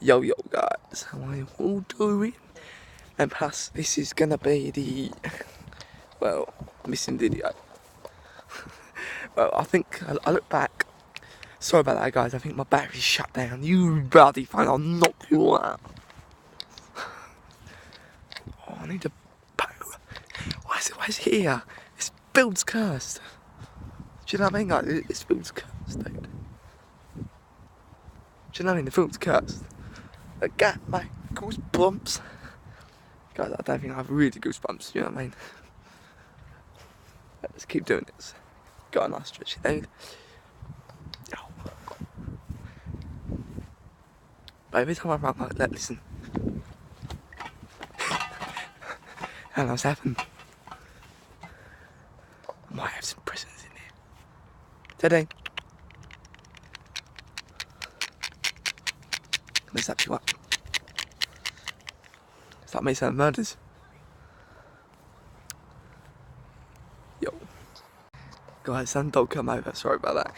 Yo guys, how are you all doing? And plus this is gonna be the, well, missing video. Well, I think, I look back, sorry about that guys, I think my battery's shut down. You bloody phone, I'll knock you out. Oh, I need a bow. Why is it here? This build's cursed. Do you know what I mean guys? This build's cursed, dude. Do you know what I mean? The build's cursed. I got my goosebumps. Guys, I don't think I have really goosebumps, you know what I mean? Let's keep doing this. Got a nice stretchy dude. But every time I run like that, listen. And what's happened? I might have some prisoners in here. Today. Let's up you up. It's like me saying murders. Yo. Guys, some dog come over, sorry about that.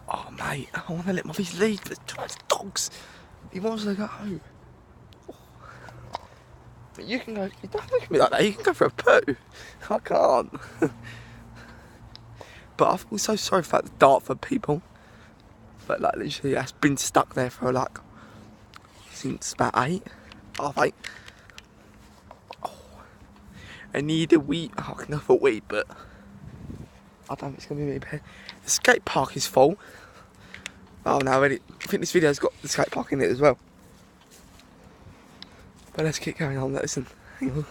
Oh mate, I want to let my fish leave, but it's too much dogs. He wants to go home. Oh. But you can go, you don't look at me like that, you can go for a poo. I can't. But I feel so sorry for the Dartford people. But like literally that's been stuck there for like, since about 8. Half 8. Oh. I need a wee, I can go for a wee, but I don't think it's going to be really bad. The skate park is full. Oh no, already. I think this video's got the skate park in it as well. But let's keep going on. Listen, hang on.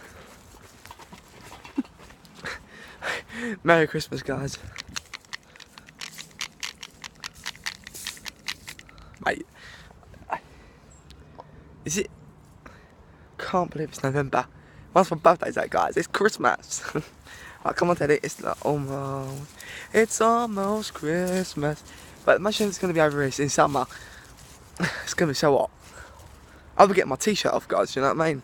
Merry Christmas, guys. Mate, is it? Can't believe it's November. Once my birthday's out, guys. It's Christmas. Right, come on, Teddy. It's like almost Christmas. But imagine it's going to be over here in summer. It's going to be so hot. I'll be getting my t-shirt off, guys. You know what I mean?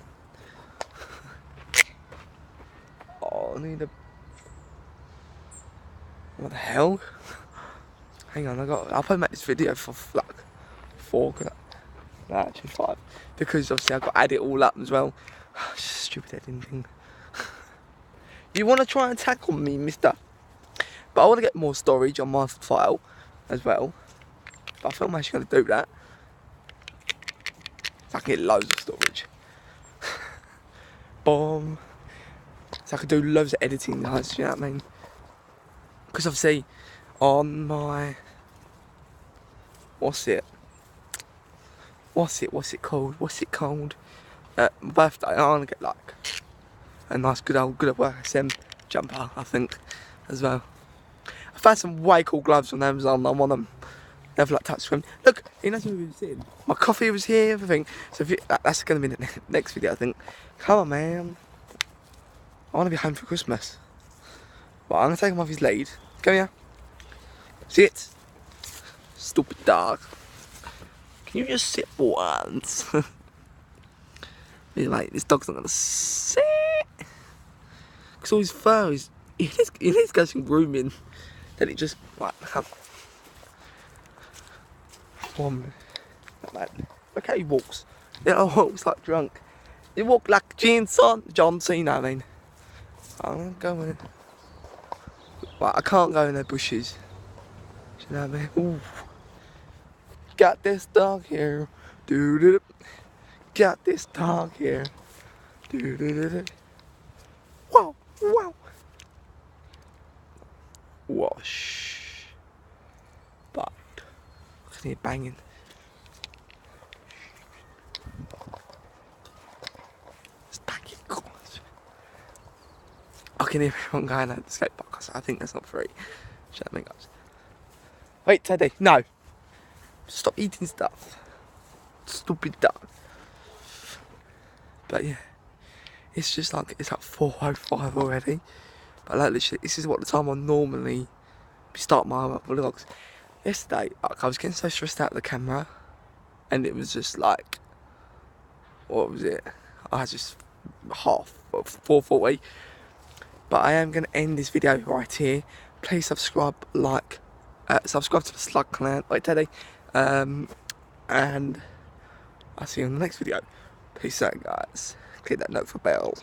Oh, I need a. What the hell? Hang on, I'll probably make this video for like 4. No, actually 5. Because obviously I've got to add it all up as well. Stupid editing thing. You want to try and tackle me, mister? But I want to get more storage on my file as well. But I feel I'm actually going to do that. So I can get loads of storage. Boom. So I can do loads of editing, guys, you know what I mean? Because obviously on my... What's it called? My birthday, I want to get like a nice good old work SM jumper, I think, as well. I found some way cool gloves on Amazon. I want them. They have like touchscreen. Look, he knows what we was in. My coffee was here, everything. So if that's going to be the next video, I think. Come on, man. I want to be home for Christmas. Well, I'm going to take him off his lead. Come here. Sit. Stupid dog. Can you just sit for once? Mate, this dog's not going to sit. Because all his fur is... He needs to go some grooming. Then it just, like, look how he walks. He walks like drunk. He walks like John Cena, I mean. I'm going. Right, I can't go in the bushes. Do you know what I mean? Ooh. Got this dog here. Doo-doo-doo. Got this dog here. Doo-doo-doo-doo. Wow, wow. Wash. But I can hear banging. It's banging. I can hear everyone going at the skate park. I think that's not free. Shut me, guys. Wait, Teddy, no. Stop eating stuff. Stupid dog. But yeah, it's just like, it's like 4:05 already. But like literally, this is what the time I normally start my vlogs. Yesterday, like, I was getting so stressed out of the camera, and it was just like, what was it? I was just 4:40. But I am going to end this video right here. Please subscribe, subscribe to the Slug Clan. Wait, Teddy. and I'll see you in the next video. Peace out, guys. Click that note for bell.